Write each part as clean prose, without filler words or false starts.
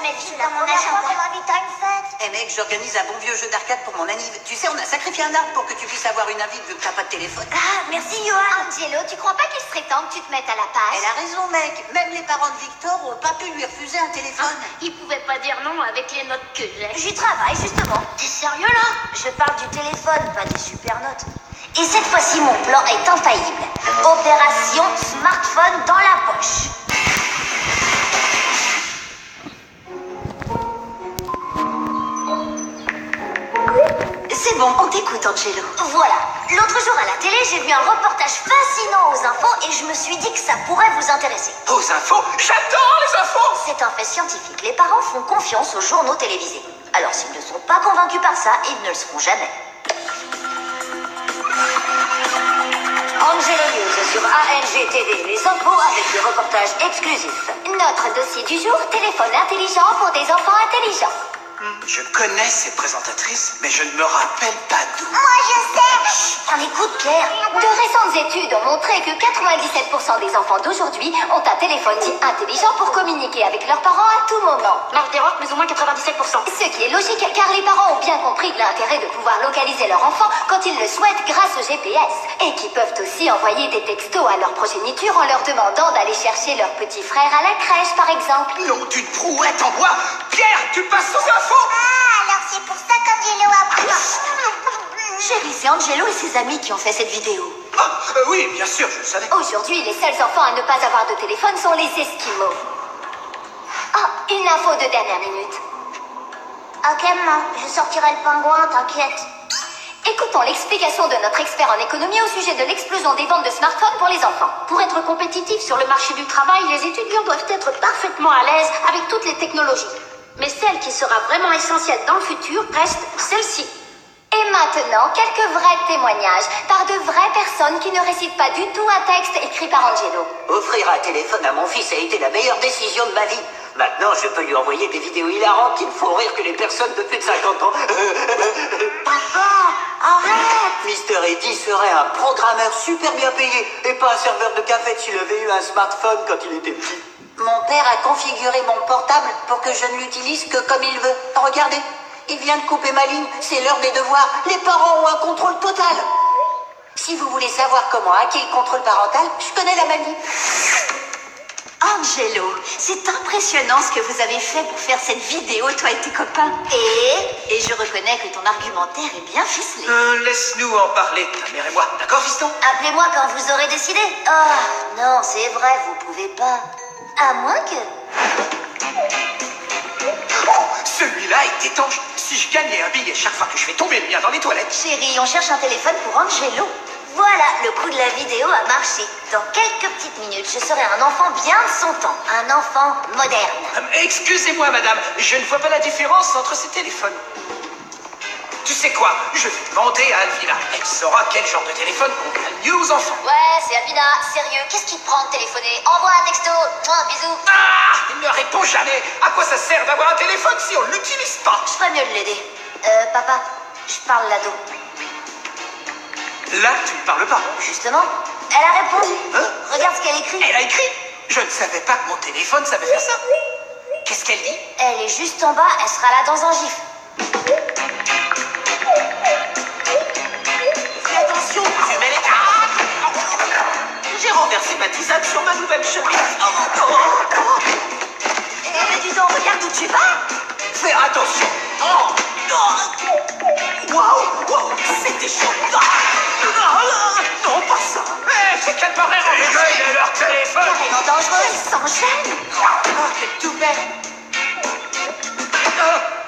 jamais vu dans mon agenda. qu'on m'invite à une fête. Eh mec, j'organise un bon vieux jeu d'arcade pour mon anniv. Tu sais, on a sacrifié un arbre pour que tu puisses avoir une invite vu que t'as pas de téléphone. Ah, merci Johan. Angelo, tu crois pas qu'il serait temps que tu te mettes à la page? Elle a raison, mec. Même les parents de Victor ont pas pu lui refuser un téléphone. Il pouvait pas dire non avec les notes que j'ai. J'y travaille justement. T'es sérieux là? Je parle du téléphone, pas des super notes. Et cette fois-ci, mon plan est infaillible. Opération smartphone dans la poche. C'est bon, on t'écoute, Angelo. Voilà. L'autre jour à la télé, j'ai vu un reportage fascinant aux infos et je me suis dit que ça pourrait vous intéresser. Aux infos? J'adore les infos! C'est un fait scientifique. Les parents font confiance aux journaux télévisés. Alors s'ils ne sont pas convaincus par ça, ils ne le seront jamais. Angelo News sur ANG TV, les infos avec des reportages exclusifs. Notre dossier du jour, téléphone intelligent pour des enfants intelligents. Je connais cette présentatrice, mais je ne me rappelle pas d'où. Moi je sais. On écoute Pierre. De récentes études ont montré que 97% des enfants d'aujourd'hui ont un téléphone dit intelligent pour communiquer avec leurs parents à tout moment. Marge d'erreur, plus ou moins 97%. Ce qui est logique car les parents ont bien compris l'intérêt de pouvoir localiser leur enfant quand ils le souhaitent grâce au GPS. Et qui peuvent aussi envoyer des textos à leur progéniture en leur demandant d'aller chercher leur petit frère à la crèche par exemple. Nom d'une brouette en bois! Pierre, tu passes aux infos! Ah, alors c'est pour ça qu'Angelo a pris. Chérie, c'est Angelo et ses amis qui ont fait cette vidéo. Ah, oui, bien sûr, je le savais. Aujourd'hui, les seuls enfants à ne pas avoir de téléphone sont les Esquimaux. Ah, une info de dernière minute. Ok, maman, je sortirai le pingouin, t'inquiète. Écoutons l'explication de notre expert en économie au sujet de l'explosion des ventes de smartphones pour les enfants. Pour être compétitifs sur le marché du travail, les étudiants doivent être parfaitement à l'aise avec toutes les technologies. Mais celle qui sera vraiment essentielle dans le futur reste celle-ci. Et maintenant, quelques vrais témoignages par de vraies personnes qui ne récitent pas du tout un texte écrit par Angelo. Offrir un téléphone à mon fils a été la meilleure décision de ma vie. Maintenant, je peux lui envoyer des vidéos hilarantes qui me font rire que les personnes de plus de 50 ans. Papa, arrête. Mister Eddy serait un programmeur super bien payé et pas un serveur de café s'il avait eu un smartphone quand il était petit. Mon père a configuré mon portable pour que je ne l'utilise que comme il veut. Regardez, il vient de couper ma ligne, c'est l'heure des devoirs. Les parents ont un contrôle total. Si vous voulez savoir comment hacker le contrôle parental, je connais la manie. Angelo, c'est impressionnant ce que vous avez fait pour faire cette vidéo, toi et tes copains. Et je reconnais que ton argumentaire est bien ficelé. Laisse-nous en parler, ta mère et moi. D'accord, fiston? Appelez-moi quand vous aurez décidé. Oh, non, c'est vrai, vous pouvez pas. À moins que... Oh, celui-là est étanche. Si je gagnais un billet chaque fois que je fais tomber le mien dans les toilettes. Chérie, on cherche un téléphone pour Angelo. Voilà, le coup de la vidéo a marché. Dans quelques petites minutes, je serai un enfant bien de son temps. Un enfant moderne. Excusez-moi, madame, je ne vois pas la différence entre ces téléphones. Tu sais quoi? Je vais demander à Alvina. Elle saura quel genre de téléphone convient le mieux aux enfants. Ouais, c'est Albina, sérieux, qu'est-ce qui te prend de téléphoner? Envoie un texto, bisous. Ah! Il ne répond jamais. À quoi ça sert d'avoir un téléphone si on ne l'utilise pas? Je ferais mieux de l'aider. Papa, je parle l'ado. Là, tu ne parles pas. Justement, elle a répondu. Hein? Regarde ce qu'elle écrit. Elle a écrit. Je ne savais pas que mon téléphone savait faire ça. Qu'est-ce qu'elle dit? Elle est juste en bas, elle sera là dans un gif. Fais attention, tu mets les... J'ai renversé ma tisane sur ma nouvelle chemise. Eh, dis donc, regarde où tu vas. Fais attention. Waouh, c'était chaud. Non, pas ça. C'est qu'elle m'aurait renversé leur téléphone. Vraiment dangereux, sans gêne. C'est tout bête.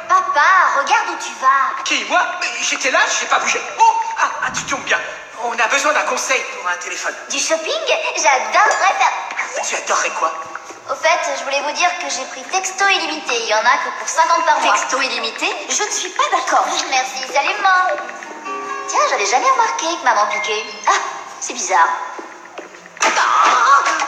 Papa, regarde où tu vas. Qui, moi? J'étais là, je n'ai pas bougé. Oh, tu tombes bien. On a besoin d'un conseil pour un téléphone. Du shopping? J'adorerais faire. Tu adorerais quoi? Au fait, je voulais vous dire que j'ai pris texto illimité. Il y en a que pour 50 par mois. Texto illimité, je ne suis pas d'accord. Merci, salut maman. Tiens, j'avais jamais remarqué que maman piquait. Ah, c'est bizarre.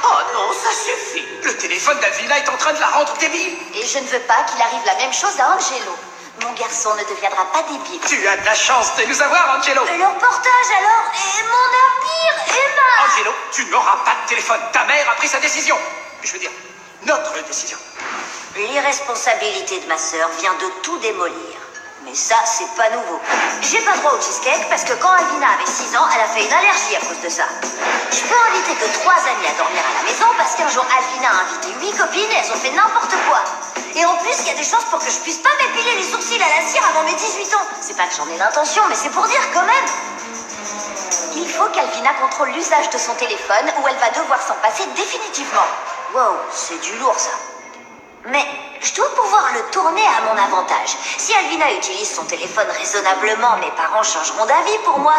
Oh non, ça suffit. Le téléphone d'Alvina est en train de la rendre débile. Et je ne veux pas qu'il arrive la même chose à Angelo. Mon garçon ne deviendra pas débile. Tu as de la chance de nous avoir, Angelo. Le reportage alors? Et mon avenir, Emma. Angelo, tu n'auras pas de téléphone. Ta mère a pris sa décision. Je veux dire, notre décision. L'irresponsabilité de ma sœur vient de tout démolir. Mais ça, c'est pas nouveau. J'ai pas droit au cheesecake parce que quand Alvina avait 6 ans, elle a fait une allergie à cause de ça. Je peux inviter que 3 amis à dormir à la maison parce qu'un jour Alvina a invité 8 copines et elles ont fait n'importe quoi. Et en plus, il y a des chances pour que je puisse pas m'épiler les sourcils à la cire avant mes 18 ans. C'est pas que j'en ai l'intention, mais c'est pour dire quand même. Il faut qu'Alvina contrôle l'usage de son téléphone ou elle va devoir s'en passer définitivement. Wow, c'est du lourd ça. Mais je dois pouvoir le tourner à mon avantage. Si Alvina utilise son téléphone raisonnablement, mes parents changeront d'avis pour moi.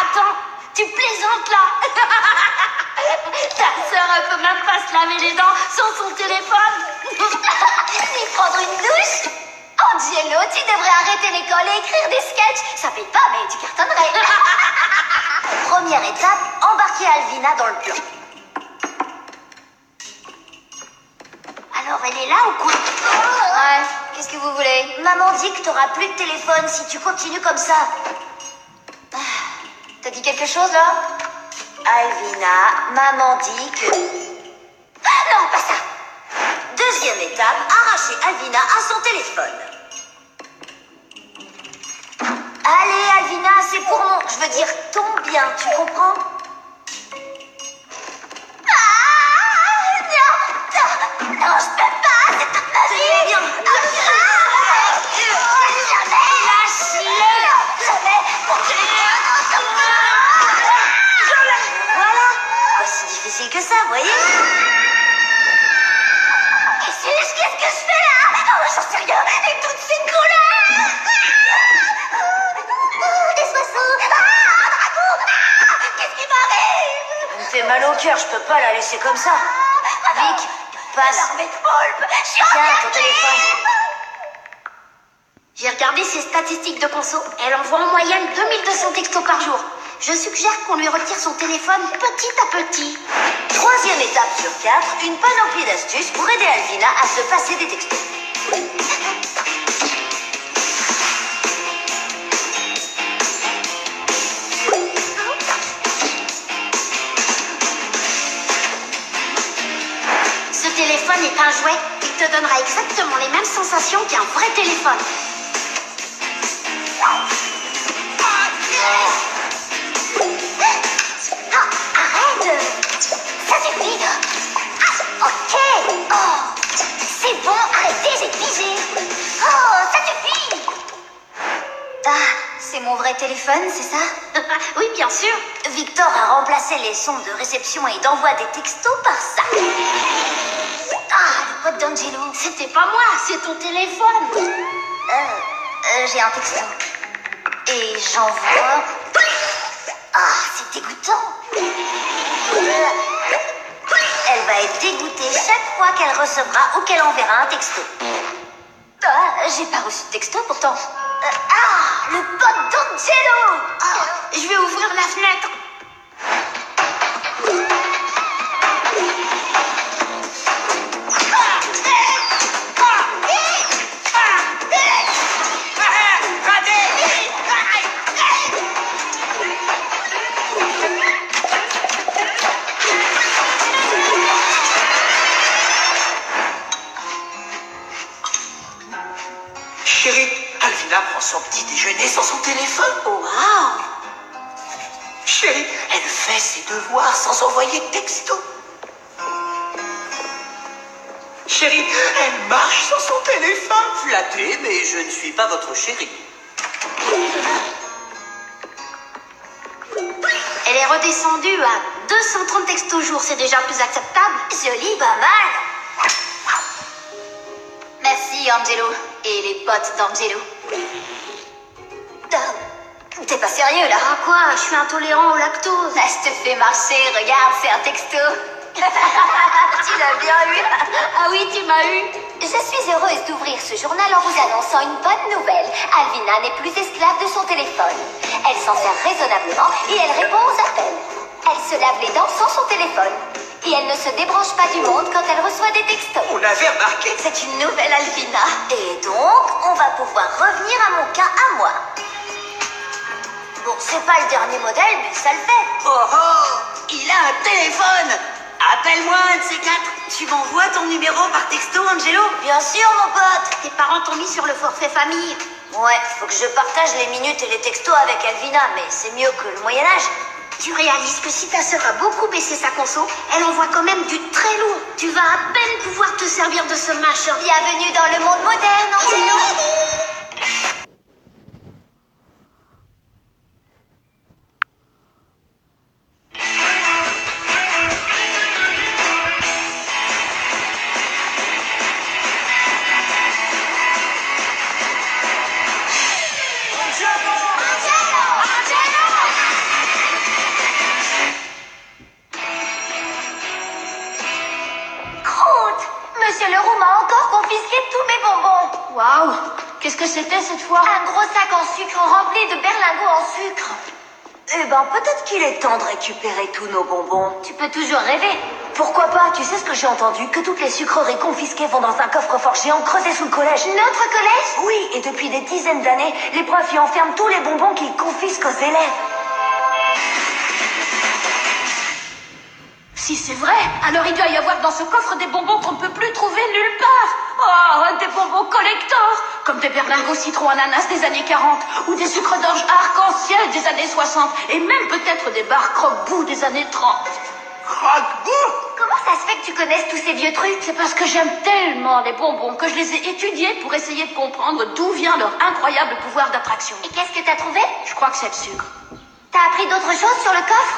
Attends, tu plaisantes là. Ta sœur, elle peut même pas se laver les dents sans son téléphone. Ni prendre une douche. Angelo, tu devrais arrêter l'école et écrire des sketchs. Ça paye pas, mais tu cartonnerais. Première étape, embarquer Alvina dans le plan. Alors, elle est là ou quoi? Ouais, qu'est-ce que vous voulez? Maman dit que t'auras plus de téléphone si tu continues comme ça. T'as dit quelque chose, là? Alvina, maman dit que... Non, pas ça. Deuxième étape, arracher Alvina à son téléphone. Allez, Alvina, c'est pour mon... Je veux dire, ton bien, tu comprends? Non, je peux pas, c'est toute ma vie. Bien. Voilà. Pas si difficile que ça, voyez? Qu'est-ce que je fais là? Oh, j'en sais rien. Et toutes ces couleurs. Des oiseaux. Un dragon. Qu'est-ce qui m'arrive? Elle me fait mal au cœur, je peux pas la laisser comme ça. Vic, passe. Tiens, ton téléphone. J'ai regardé ses statistiques de conso. Elle envoie en moyenne 2200 textos par jour. Je suggère qu'on lui retire son téléphone petit à petit. Troisième étape sur 4, une panoplie d'astuces pour aider Alvina à se passer des textos. Ce téléphone est un jouet. Il te donnera exactement les mêmes sensations qu'un vrai téléphone. Arrête. Ça suffit. Ok. Oh, c'est bon, arrêtez, j'ai pigé. Oh, ça suffit. C'est mon vrai téléphone, c'est ça? Oui, bien sûr. Victor a remplacé les sons de réception et d'envoi des textos par ça. Le pote d'Angelo. C'était pas moi, c'est ton téléphone. J'ai un texto. Et j'envoie... c'est dégoûtant. Elle va être dégoûtée chaque fois qu'elle recevra ou qu'elle enverra un texto. J'ai pas reçu de texto pourtant. Le pote d'Angelo. Je vais ouvrir la fenêtre. Chérie, Alvina prend son petit déjeuner sans son téléphone. Waouh. Chérie, elle fait ses devoirs sans envoyer de texto. Chérie, elle marche sans son téléphone. Flatté, mais je ne suis pas votre chérie. Elle est redescendue à 230 textos jour, c'est déjà plus acceptable. Joli, pas mal. Merci, Angelo. Et les potes d'Angelo. T'es pas sérieux, là? Ah quoi, je suis intolérant au lactose. Je te fais marcher, regarde, c'est un texto. Tu l'as bien eu. Ah oui, tu m'as eu. Je suis heureuse d'ouvrir ce journal en vous annonçant une bonne nouvelle. Alvina n'est plus esclave de son téléphone. Elle s'en sert raisonnablement et elle répond aux appels. Elle se lave les dents sans son téléphone. Et elle ne se débranche pas du monde quand elle reçoit des textos. On avait remarqué. C'est une nouvelle Alvina. Et donc, on va pouvoir revenir à mon cas à moi. Bon, c'est pas le dernier modèle, mais ça le fait. Oh oh, il a un téléphone. Appelle-moi un de ces quatre. Tu m'envoies ton numéro par texto, Angelo? Bien sûr, mon pote. Tes parents t'ont mis sur le forfait famille. Ouais, faut que je partage les minutes et les textos avec Alvina, mais c'est mieux que le Moyen-Âge. Tu réalises que si ta sœur a beaucoup baissé sa conso, elle envoie quand même du très lourd. Tu vas à peine pouvoir te servir de ce machin. Bienvenue dans le monde moderne, Angelo. Monsieur Leroux m'a encore confisqué tous mes bonbons. Waouh, qu'est-ce que c'était cette fois? Un gros sac en sucre rempli de berlingots en sucre. Eh ben, peut-être qu'il est temps de récupérer tous nos bonbons. Tu peux toujours rêver. Pourquoi pas? Tu sais ce que j'ai entendu? Que toutes les sucreries confisquées vont dans un coffre-fort géant creusé sous le collège. Notre collège? Oui, et depuis des dizaines d'années, les profs y enferment tous les bonbons qu'ils confisquent aux élèves. Si c'est vrai, alors il doit y avoir dans ce coffre des bonbons qu'on ne peut plus trouver nulle part. Oh, des bonbons collector, comme des berlingots citron ananas des années 40, ou des sucres d'orge arc-en-ciel des années 60, et même peut-être des barres croque-bout des années 30. Croque-bout? Comment ça se fait que tu connaisses tous ces vieux trucs? C'est parce que j'aime tellement les bonbons que je les ai étudiés pour essayer de comprendre d'où vient leur incroyable pouvoir d'attraction. Et qu'est-ce que t'as trouvé? Je crois que c'est le sucre. T'as appris d'autres choses sur le coffre?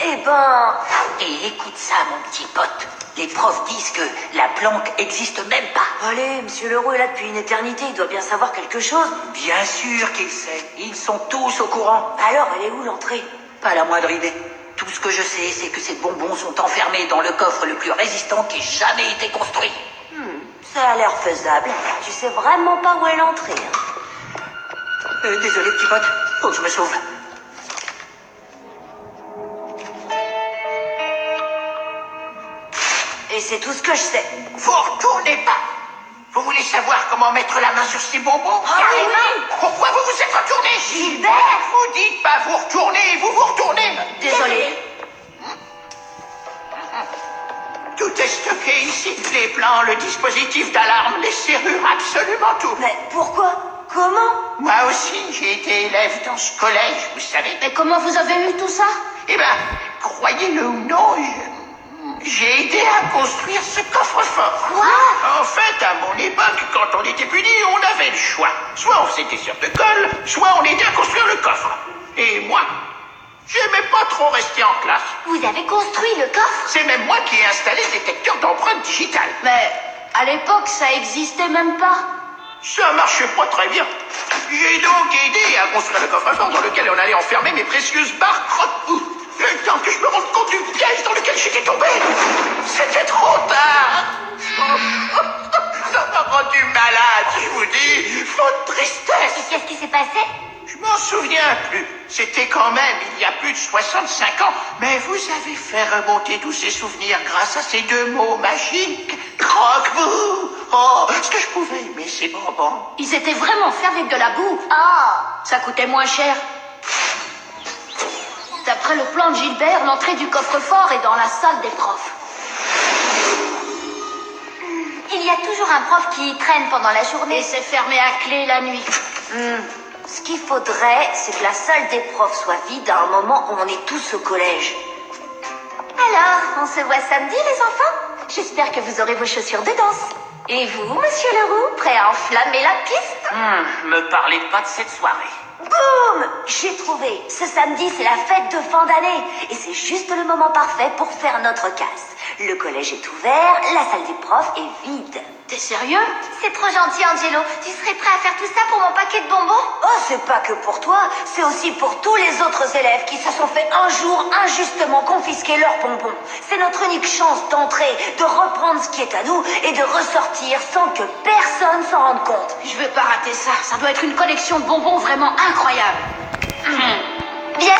Eh ben... Et écoute ça, mon petit pote. Les profs disent que la planque existe même pas. Allez, Monsieur Leroux est là depuis une éternité, il doit bien savoir quelque chose. Bien sûr qu'il sait. Ils sont tous au courant. Alors, elle est où l'entrée? Pas la moindre idée. Tout ce que je sais, c'est que ces bonbons sont enfermés dans le coffre le plus résistant qui ait jamais été construit. Ça a l'air faisable. Tu sais vraiment pas où est l'entrée, hein. Désolé, petit pote. Faut que je me sauve. Et c'est tout ce que je sais. Vous retournez pas. Vous voulez savoir comment mettre la main sur ces bonbons? oui. Pourquoi vous vous êtes retourné? Gilbert! Vous dites pas vous retournez, vous vous retournez. Désolé. Tout est stocké ici. Les plans, le dispositif d'alarme, les serrures, absolument tout. Mais pourquoi? Comment? Moi aussi, j'ai été élève dans ce collège, vous savez. Mais comment vous avez eu tout ça? Eh ben, croyez-le ou non, j'ai aidé à construire ce coffre-fort. Quoi? En fait, à mon époque, quand on était puni, on avait le choix. Soit on faisait des sœurs de colle, soit on aidait à construire le coffre. Et moi, j'aimais pas trop rester en classe. Vous avez construit le coffre? C'est même moi qui ai installé le détecteur d'empreintes digitales. Mais à l'époque, ça existait même pas. Ça marchait pas très bien. J'ai donc aidé à construire le coffre-fort dans lequel on allait enfermer mes précieuses barres croque-bout. Le temps que je me rende compte du piège dans lequel j'étais tombé, c'était trop tard. Ça m'a rendu malade, je vous dis. Faute de tristesse. Et qu'est-ce qui s'est passé? Je m'en souviens plus. C'était quand même il y a plus de 65 ans. Mais vous avez fait remonter tous ces souvenirs grâce à ces deux mots magiques. Croque-bout. Oh, ce que je pouvais aimer ces bonbons. Ils étaient vraiment faits avec de la boue. Ah! Ça coûtait moins cher. D'après le plan de Gilbert, l'entrée du coffre-fort est dans la salle des profs. Il y a toujours un prof qui y traîne pendant la Et journée. c'est fermé à clé la nuit. Ce qu'il faudrait, c'est que la salle des profs soit vide à un moment où on est tous au collège. Alors, on se voit samedi, les enfants? J'espère que vous aurez vos chaussures de danse. Et vous, Monsieur Leroux, prêt à enflammer la piste? Me parlez pas de cette soirée. Boum! J'ai trouvé. Ce samedi, c'est la fête de fin d'année. Et c'est juste le moment parfait pour faire notre casse. Le collège est ouvert, la salle des profs est vide. T'es sérieux? C'est trop gentil, Angelo. Tu serais prêt à faire tout ça pour mon paquet de bonbons? Oh, c'est pas que pour toi, c'est aussi pour tous les autres élèves qui se sont fait un jour injustement confisquer leurs bonbons. C'est notre unique chance d'entrer, de reprendre ce qui est à nous et de ressortir sans que personne s'en rende compte. Je veux pas rater ça. Ça doit être une collection de bonbons vraiment incroyable. Bien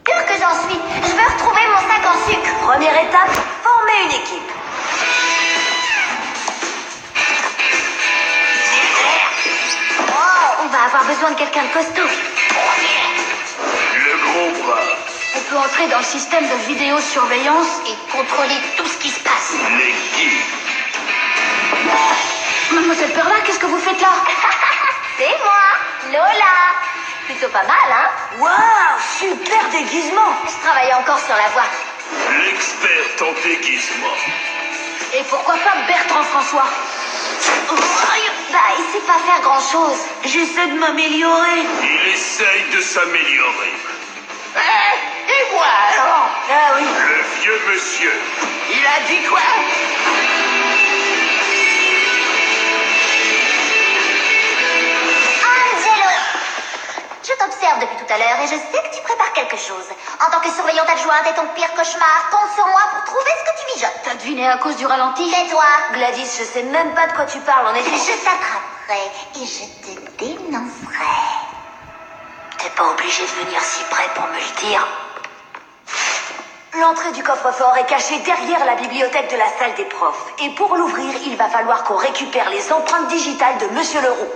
sûr que j'en suis. Je veux retrouver mon sac en sucre. Première étape, former une équipe. Oh, on va avoir besoin de quelqu'un de costaud. Le gros bras. On peut entrer dans le système de vidéosurveillance et contrôler tout ce qui se passe. Les qui? Mademoiselle Perla, qu'est-ce que vous faites là? C'est moi, Lola. Plutôt pas mal, hein? Waouh, super déguisement. Je travaille encore sur la voix. L'expert en déguisement. Et pourquoi pas Bertrand François? Bah, il sait pas faire grand-chose. J'essaie de m'améliorer. Il essaye de s'améliorer. Et moi alors? Ah oui. Le vieux monsieur. Il a dit quoi? Angelo! Je t'observe depuis tout à l'heure et je sais que tu prépares quelque chose. En tant que surveillante adjointe et ton pire cauchemar, compte sur moi pour trouver ce que tu mijotes. T'as deviné à cause du ralenti? Tais-toi! Gladys, je sais même pas de quoi tu parles, en effet. Je t'attraperai et je te dénoncerai. T'es pas obligé de venir si près pour me le dire. L'entrée du coffre-fort est cachée derrière la bibliothèque de la salle des profs. Et pour l'ouvrir, il va falloir qu'on récupère les empreintes digitales de Monsieur Leroux.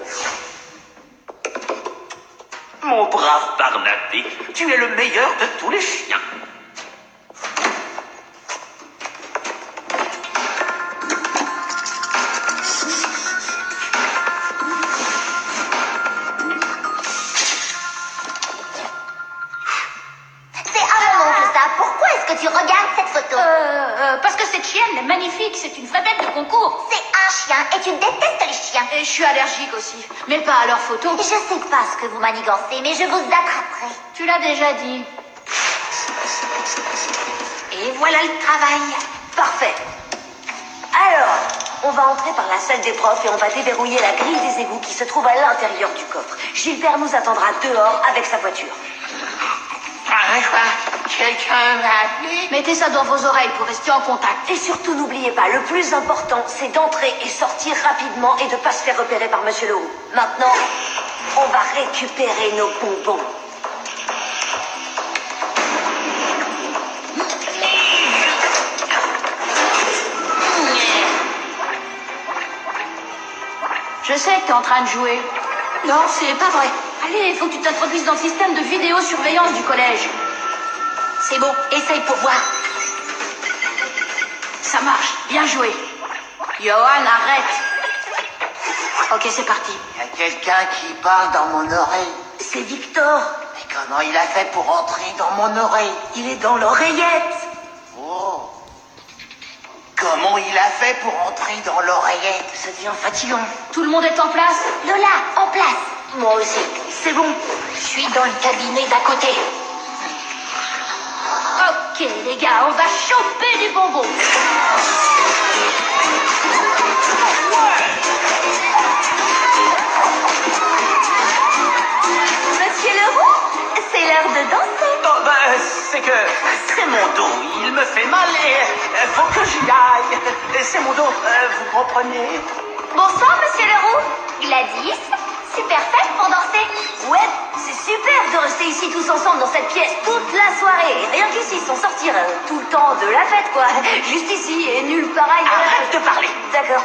Mon brave Barnaby, tu es le meilleur de tous les chiens. C'est à mon oncle ça. Pourquoi est-ce que tu regardes cette photo? Parce que cette chienne est magnifique, c'est une vraie bête de concours. C'est un chien et tu détestes les chiens. Et je suis allergique aussi, mais pas à leurs photos. Je sais pas ce que vous manigancez, mais je vous attraperai. Tu l'as déjà dit. Et voilà le travail. Parfait. Alors, on va entrer par la salle des profs et on va déverrouiller la grille des égouts qui se trouve à l'intérieur du coffre. Gilbert nous attendra dehors avec sa voiture. Quelqu'un m'a appelé? Mettez ça dans vos oreilles pour rester en contact. Et surtout, n'oubliez pas, le plus important, c'est d'entrer et sortir rapidement et de pas se faire repérer par Monsieur Leroux. Maintenant, on va récupérer nos bonbons. Je sais que t'es en train de jouer. Non, c'est pas vrai. Allez, il faut que tu t'introduises dans le système de vidéosurveillance du collège. C'est bon, essaye pour voir. Ça marche, bien joué. Johan, arrête. Ok, c'est parti. Il y a quelqu'un qui parle dans mon oreille. C'est Victor. Mais comment il a fait pour entrer dans mon oreille? Il est dans l'oreillette. Oh. Comment il a fait pour entrer dans l'oreillette? Ça devient fatigant. Tout le monde est en place? Lola, en place. Moi aussi. C'est bon. Je suis dans le cabinet d'à côté. Ok, les gars, on va choper du bonbon. Monsieur Leroux, c'est l'heure de danser. Oh, ben, c'est que c'est mon dos. Il me fait mal et faut que j'y aille. C'est mon dos, vous comprenez? Bonsoir, Monsieur Leroux. Gladys, super fête pour danser. Ouais, c'est super de rester ici tous ensemble dans cette pièce toute la soirée. Et rien qu'ici, sans sortir tout le temps de la fête, quoi. Juste ici et nulle part ailleurs. Arrête de parler. D'accord.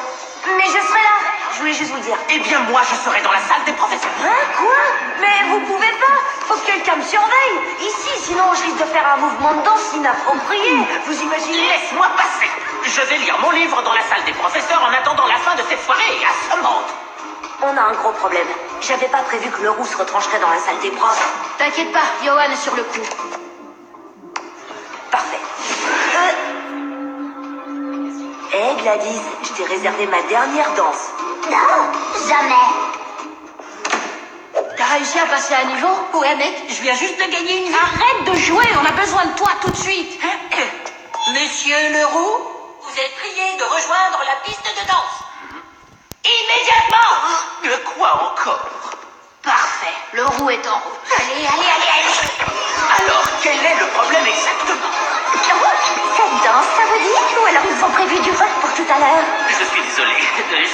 Mais je serai là. Je voulais juste vous le dire. Eh bien, moi, je serai dans la salle des professeurs. Hein, quoi? Mais vous pouvez pas. Faut que quelqu'un me surveille. Ici, sinon je risque de faire un mouvement de danse inapproprié. Vous imaginez? Laisse-moi passer. Je vais lire mon livre dans la salle des professeurs en attendant la fin de cette soirée assommante. On a un gros problème. J'avais pas prévu que Leroux se retrancherait dans la salle des profs. T'inquiète pas, Johan est sur le coup. Parfait. Hé Gladys, je t'ai réservé ma dernière danse. Non, jamais. T'as réussi à passer à niveau? Ouais, mec, je viens juste de gagner une vie. Arrête de jouer, on a besoin de toi tout de suite. Monsieur Leroux, vous êtes prié de rejoindre la piste de danse. Immédiatement. Quoi encore? Parfait, le roux est en route. Allez, allez, allez, allez. Alors, quel est le problème exactement? Cette danse, ça vous dit? Ou alors ils ont prévu du rock pour tout à l'heure? Je suis désolé,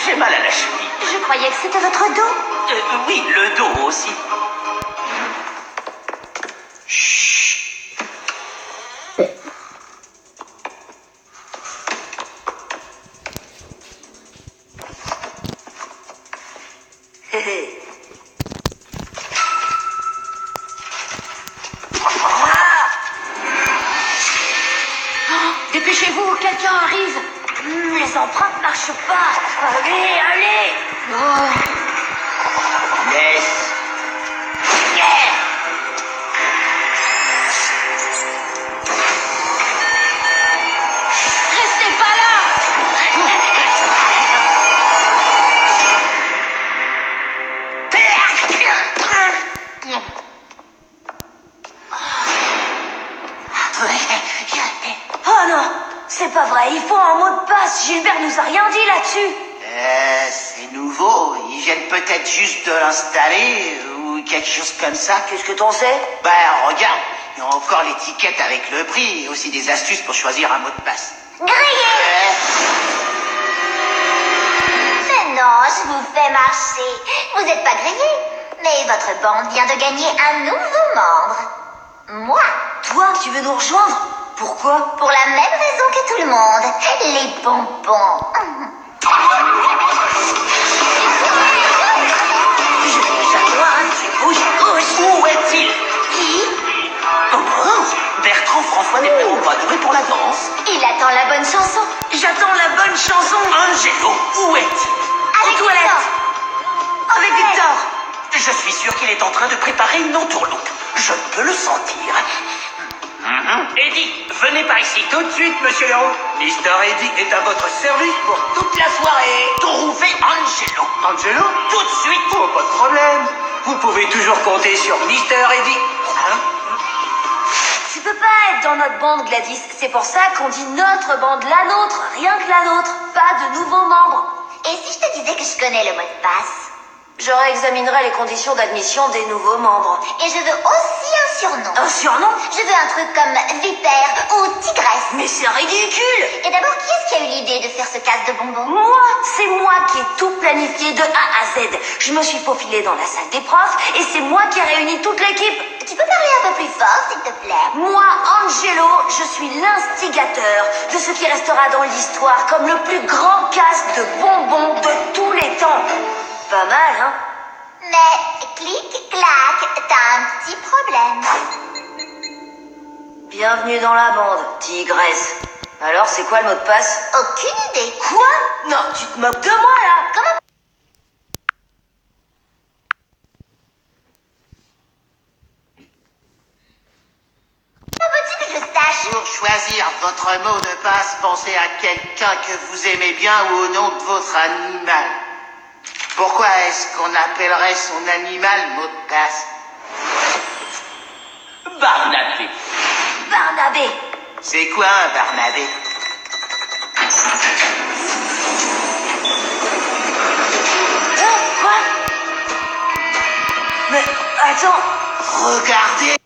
j'ai mal à la cheville. Je croyais que c'était votre dos. Oui, le dos aussi. Dépêchez-vous, quelqu'un arrive. Les empreintes marchent pas. Allez, allez. Laisse. Restez pas là. Oh non, c'est pas vrai, il faut un mot de passe. Gilbert nous a rien dit là-dessus. C'est nouveau. Ils viennent peut-être juste de l'installer ou quelque chose comme ça. Qu'est-ce que t'en sais? Ben, regarde, il y a encore l'étiquette avec le prix et aussi des astuces pour choisir un mot de passe. Grillé! Mais non, je vous fais marcher. Vous n'êtes pas grillé, mais votre bande vient de gagner un nouveau membre. Moi. Toi, tu veux nous rejoindre? Pourquoi? Pour la même raison que tout le monde. Les bonbons. J'adore, tu bouges. Où est-il? Qui? Oh, Bertrand François n'est vraiment pas doué pour la danse. Il attend la bonne chanson. J'attends la bonne chanson. Angelo, où est-il? Avec Aux toilettes. Victor. Avec Victor. Je suis sûr qu'il est en train de préparer une entourloupe. Je peux le sentir. Eddie, venez par ici tout de suite, monsieur Léon. Mister Eddie est à votre service pour toute la soirée. Trouvez Angelo. Angelo? Tout de suite. Oh, pas de problème. Vous pouvez toujours compter sur Mister Eddie. Tu peux pas être dans notre bande, Gladys. C'est pour ça qu'on dit notre bande, la nôtre, rien que la nôtre. Pas de nouveaux membres. Et si je te disais que je connais le mot de passe? Je réexaminerai les conditions d'admission des nouveaux membres. Et je veux aussi un surnom. Un surnom? Je veux un truc comme Vipère ou Tigresse. Mais c'est ridicule. Et d'abord, qui est-ce qui a eu l'idée de faire ce casse de bonbons? Moi, c'est moi qui ai tout planifié de A à Z. Je me suis faufilée dans la salle des profs et c'est moi qui ai réuni toute l'équipe. Tu peux parler un peu plus fort, s'il te plaît? Moi, Angelo, je suis l'instigateur de ce qui restera dans l'histoire comme le plus grand casse de bonbons de tous les temps. Pas mal, hein? Mais, clic, clac, t'as un petit problème. Bienvenue dans la bande, tigresse. Alors, c'est quoi le mot de passe? Aucune idée. Quoi? Non, tu te moques de moi, là? Comment veux-tu que je sache? Pour choisir votre mot de passe, pensez à quelqu'un que vous aimez bien ou au nom de votre animal. Pourquoi est-ce qu'on appellerait son animal mot de passe? Barnabé. Barnabé. C'est quoi un Barnabé? Quoi? Mais, attends. Regardez.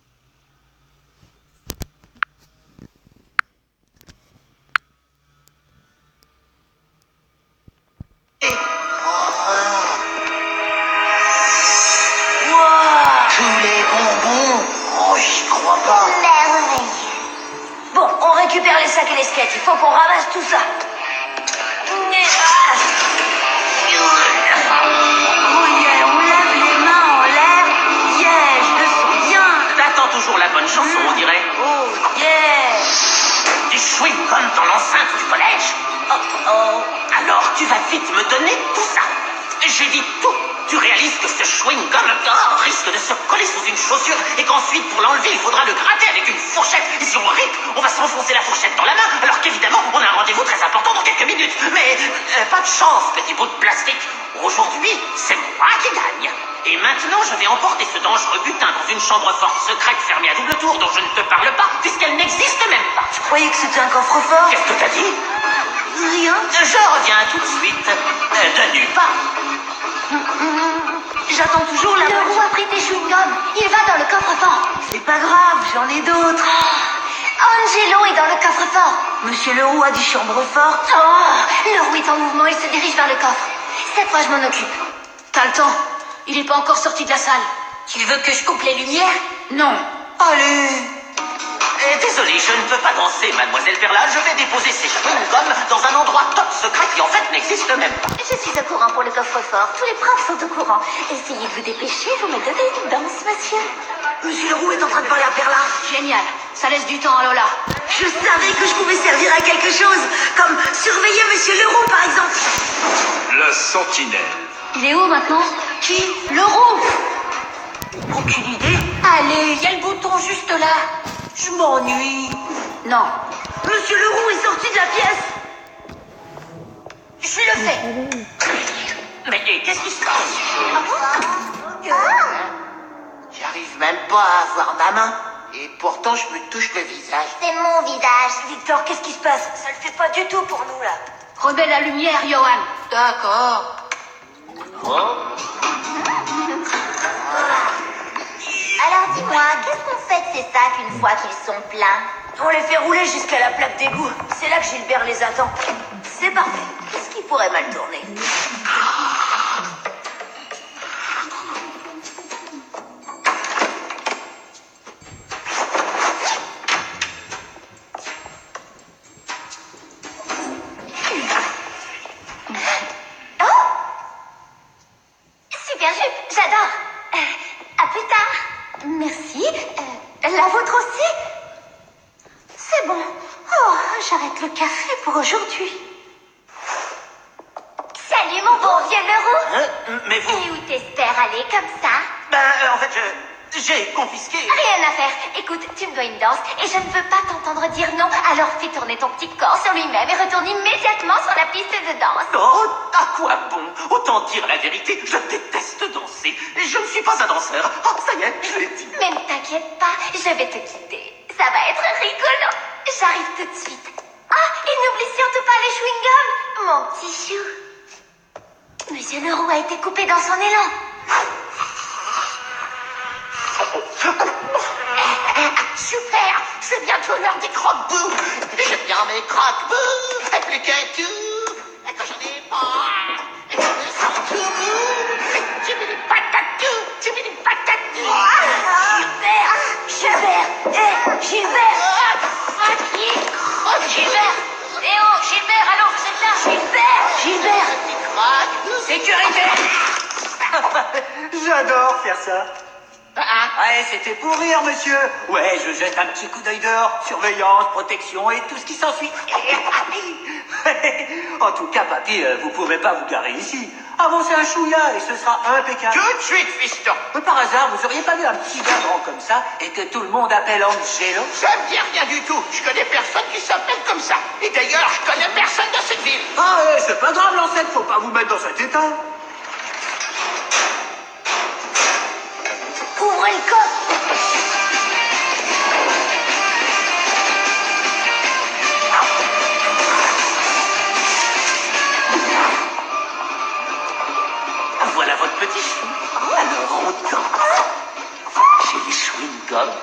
Tous les bonbons. Oh, j'y crois pas. Merveilleux. Bon, on récupère les sacs et les skates. Il faut qu'on ramasse tout ça. Oh yeah, on lève les mains en l'air. Yeah, je le sens bien. T'attends toujours la bonne chanson, on dirait. Oh yeah. Du chewing-gum dans l'enceinte du collège. Oh oh. Alors, tu vas vite me donner tout ça. J'ai dit tout. Tu réalises que ce chewing-gum risque de se coller sous une chaussure et qu'ensuite, pour l'enlever, il faudra le gratter avec une fourchette. Et si on rip, on va s'enfoncer la fourchette dans la main, alors qu'évidemment, on a un rendez-vous très important dans quelques minutes. Mais pas de chance, petit bout de plastique. Aujourd'hui, c'est moi qui gagne. Et maintenant, je vais emporter ce dangereux butin dans une chambre forte secrète fermée à double tour dont je ne te parle pas, puisqu'elle n'existe même pas. Tu croyais que c'était un coffre-fort? Qu'est-ce que t'as dit? Rien. Je reviens tout de suite. De nulle part. J'attends toujours la Le bonne... roux a pris tes chewing-gums. Il va dans le coffre-fort. C'est pas grave, j'en ai d'autres. Angelo est dans le coffre-fort. Monsieur Leroux a dit chambre forte. Oh, le roux est en mouvement. Il se dirige vers le coffre. Cette fois, je m'en occupe. T'as le temps. Il est pas encore sorti de la salle. Tu veux que je coupe les lumières? Non. Allez. Désolé, je ne peux pas danser, mademoiselle Perla. Je vais déposer ces chewing-gums dans un endroit top secret qui en fait n'existe même pas. Je suis au courant pour le coffre-fort. Tous les profs sont au courant. Essayez de vous dépêcher. Vous me donnez une danse, monsieur. Monsieur Leroux est en train de parler à Perla. Génial. Ça laisse du temps à Lola. Je savais que je pouvais servir à quelque chose, comme surveiller Monsieur Leroux, par exemple. La sentinelle. Il est où maintenant? Qui? Le roux. Aucune idée. Allez, il y a le bouton juste là. Je m'ennuie. Non, Monsieur Leroux est sorti de la pièce. je lui le fais. Mais qu'est-ce qui se passe? J'arrive même pas à avoir ma main. Et pourtant, je me touche le visage. C'est mon visage. Victor, qu'est-ce qui se passe? Ça le fait pas du tout pour nous, là. Remets la lumière, Johan. D'accord. Alors dis-moi, qu'est-ce qu'on fait de ces sacs une fois qu'ils sont pleins? On les fait rouler jusqu'à la plaque d'égout. C'est là que Gilbert les attend. C'est parfait. Qu'est-ce qui pourrait mal tourner? Super jupe, j'adore. À plus tard. Merci. La vôtre aussi? C'est bon. Oh, j'arrête le café pour aujourd'hui. Salut mon bon vieux Leroux. Mais vous... Et où t'espères aller comme ça? En fait, j'ai confisqué... Rien à faire. Écoute, tu me dois une danse et je ne veux pas t'entendre dire non. Alors fais tourner ton petit corps sur lui-même et retourne immédiatement sur la piste de danse. Oh, à quoi bon? Autant dire la vérité, je déteste danser. Je ne suis pas un danseur. Oh, ça y est, je l'ai dit. Mais ne t'inquiète pas, je vais te guider. Ça va être rigolo. J'arrive tout de suite. Ah, et n'oublie surtout pas les chewing-gums, mon petit chou. Monsieur Leroux a été coupé dans son élan. Super, c'est bientôt l'heure des croque-bouts. J'aime bien mes croque-bouts. Et plus que tout. Et quand j'en ai pas. Et quand je me sens tout mou. Tu mets des patates. Tu mets des patates. Gilbert! Gilbert! Gilbert. Eh oh, Gilbert, allô, vous êtes là? Gilbert! Sécurité. J'adore faire ça. Ouais, c'était pour rire, monsieur. Ouais, je jette un petit coup d'œil dehors. Surveillance, protection et tout ce qui s'ensuit. En tout cas, papy, vous pourrez pas vous garer ici. Avancez un chouïa et ce sera impeccable. Tout de suite, fiston. Mais par hasard, vous auriez pas vu un petit gars grand comme ça et que tout le monde appelle Angelo? Ça me dit rien du tout. Je connais personne qui s'appelle comme ça. Et d'ailleurs, je connais personne dans cette ville. Ah ouais, c'est pas grave, l'ancêtre, faut pas vous mettre dans cet état. Ouvrez le coffre! Voilà votre petit chou. Alors on danse. J'ai des chewing-gums.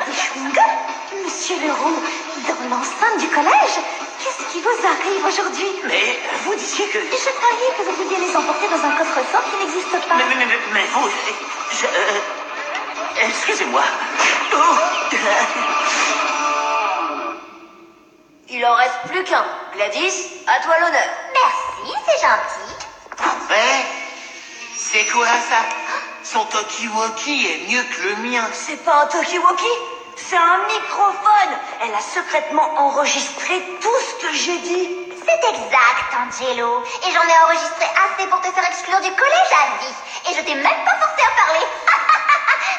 Des chewing-gums? Monsieur Leroux, dans l'enceinte du collège? Qu'est-ce qui vous arrive aujourd'hui? Mais vous disiez que... Je croyais que vous vouliez les emporter dans un coffre-fort qui n'existe pas. Mais vous... excusez-moi. Oh. Il en reste plus qu'un. Gladys, à toi l'honneur. Merci, c'est gentil. Ouais. C'est quoi ça? Son talkie-walkie est mieux que le mien. C'est pas un talkie-walkie, c'est un microphone. Elle a secrètement enregistré tout ce que j'ai dit. C'est exact, Angelo. Et j'en ai enregistré assez pour te faire exclure du collège à vie. Et je t'ai même pas forcé à parler.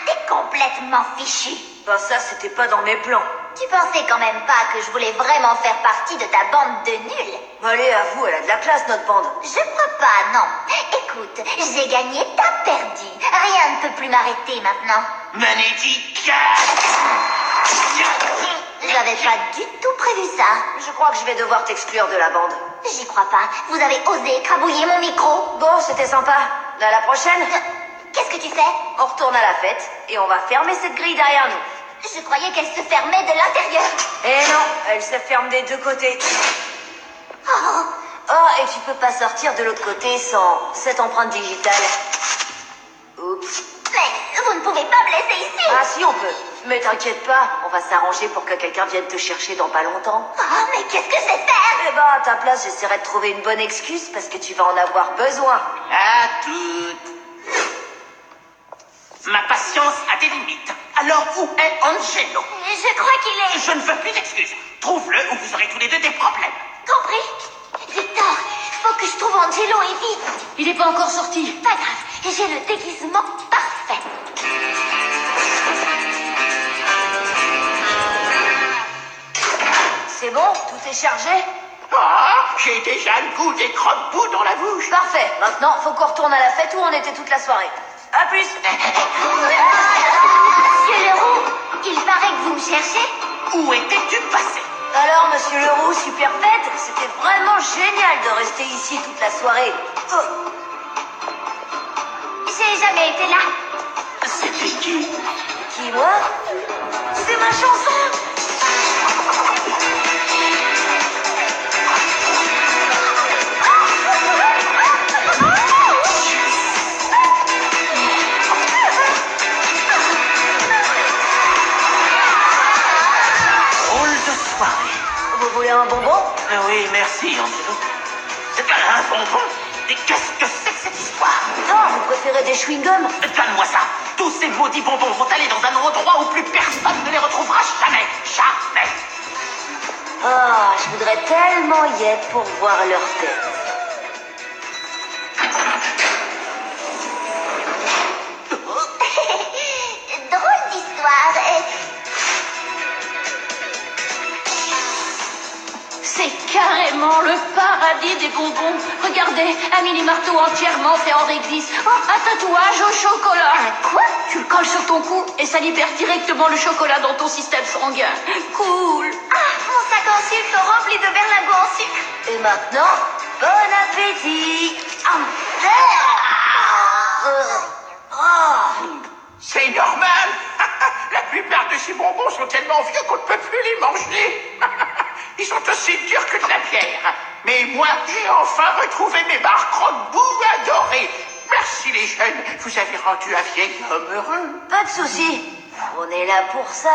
T'es complètement fichu. Ben ça, c'était pas dans mes plans. Tu pensais quand même pas que je voulais vraiment faire partie de ta bande de nuls? Allez, à vous, elle a de la classe, notre bande. Je crois pas, non. Écoute, j'ai gagné, t'as perdu. Rien ne peut plus m'arrêter maintenant. Magnétique. J'avais pas du tout prévu ça. Je crois que je vais devoir t'exclure de la bande. J'y crois pas. Vous avez osé écrabouiller mon micro. Bon, c'était sympa. À la prochaine. Qu'est-ce que tu fais? On retourne à la fête et on va fermer cette grille derrière nous. Je croyais qu'elle se fermait de l'intérieur. Eh non, elle se ferme des deux côtés. Oh, et tu peux pas sortir de l'autre côté sans cette empreinte digitale. Oups. Mais vous ne pouvez pas me laisser ici. Ah si, on peut. Mais t'inquiète pas, on va s'arranger pour que quelqu'un vienne te chercher dans pas longtemps. Oh, mais qu'est-ce que c'est faire? Eh ben, à ta place, j'essaierai de trouver une bonne excuse parce que tu vas en avoir besoin. À toutes. Ma patience a des limites. Alors où est Angelo? Je crois qu'il est... Je ne veux plus d'excuses. Trouve-le ou vous aurez tous les deux des problèmes. Compris? Victor, faut que je trouve Angelo et vite. Il n'est pas encore sorti. Pas grave, j'ai le déguisement parfait. C'est bon? Tout est chargé? Ah, j'ai déjà le goût des croque-boue dans la bouche. Parfait. Maintenant, faut qu'on retourne à la fête où on était toute la soirée. À plus. Monsieur Leroux, il paraît que vous me cherchez. Où étais-tu passé? Alors, monsieur Leroux, super fête, c'était vraiment génial de rester ici toute la soirée. J'ai jamais été là. C'était qui? Qui, moi? C'est ma chanson. Drôle de soirée. Vous voulez un bonbon? Oui, merci, Angelo. C'est un bonbon. Et qu'est-ce que c'est que cette histoire? Non, vous préférez des chewing-gums? Donne-moi ça. Tous ces maudits bonbons vont aller dans un endroit où plus personne ne les retrouvera jamais. Jamais. Ah, je voudrais tellement y être pour voir leur tête. Drôle d'histoire. C'est carrément le paradis des bonbons. Regardez, un mini-marteau entièrement fait en réglisse. Oh, un tatouage au chocolat. Quoi? Tu le colles sur ton cou et ça libère directement le chocolat dans ton système sanguin. Cool. Ah, mon sac en sucre rempli de berlingots en sucre. Et maintenant, bon appétit. C'est normal. La plupart de ces bonbons sont tellement vieux qu'on ne peut plus les manger. Ils sont aussi durs que de la bière. Mais moi, j'ai enfin retrouvé mes barres croque-boue adorées. Merci les jeunes, vous avez rendu un vieil homme heureux. Pas de souci. On est là pour ça.